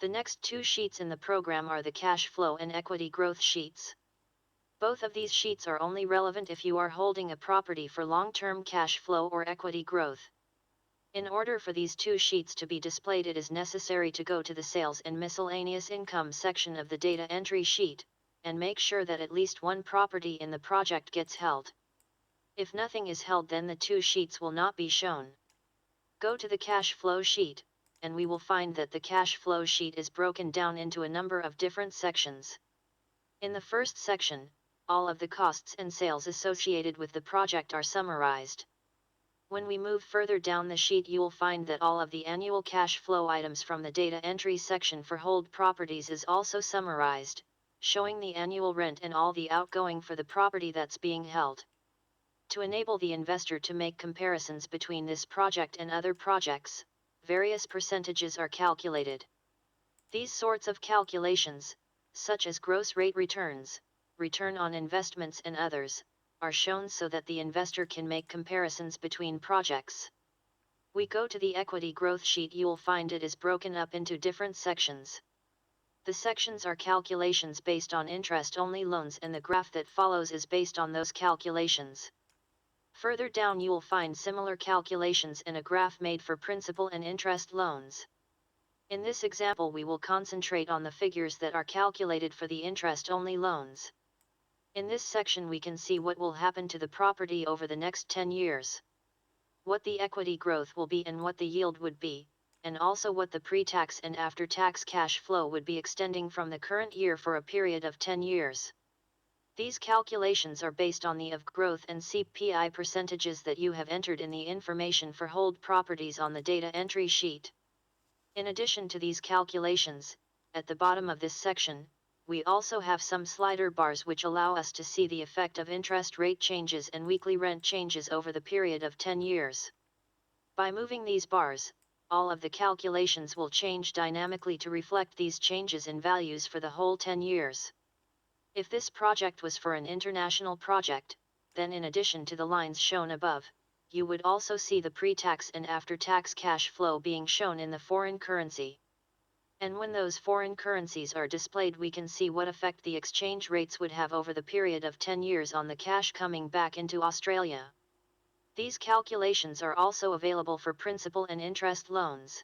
The next two sheets in the program are the cash flow and equity growth sheets. Both of these sheets are only relevant if you are holding a property for long-term cash flow or equity growth. In order for these two sheets to be displayed, it is necessary to go to the Sales and Miscellaneous Income section of the data entry sheet, and make sure that at least one property in the project gets held. If nothing is held, then the two sheets will not be shown. Go to the cash flow sheet, and we will find that the cash flow sheet is broken down into a number of different sections. In the first section, all of the costs and sales associated with the project are summarized. When we move further down the sheet, you will find that all of the annual cash flow items from the data entry section for hold properties is also summarized, showing the annual rent and all the outgoing for the property that's being held. To enable the investor to make comparisons between this project and other projects, various percentages are calculated. These sorts of calculations, such as gross rate returns, return on investments and others, are shown so that the investor can make comparisons between projects. We go to the equity growth sheet, you will find it is broken up into different sections. The sections are calculations based on interest-only loans, and the graph that follows is based on those calculations. Further down you will find similar calculations and a graph made for principal and interest loans. In this example we will concentrate on the figures that are calculated for the interest-only loans. In this section we can see what will happen to the property over the next 10 years. What the equity growth will be and what the yield would be, and also what the pre-tax and after-tax cash flow would be extending from the current year for a period of 10 years. These calculations are based on the of growth and CPI percentages that you have entered in the information for hold properties on the data entry sheet. In addition to these calculations, at the bottom of this section, we also have some slider bars which allow us to see the effect of interest rate changes and weekly rent changes over the period of 10 years. By moving these bars, all of the calculations will change dynamically to reflect these changes in values for the whole 10 years. If this project was for an international project, then in addition to the lines shown above, you would also see the pre-tax and after-tax cash flow being shown in the foreign currency. And when those foreign currencies are displayed, we can see what effect the exchange rates would have over the period of 10 years on the cash coming back into Australia. These calculations are also available for principal and interest loans.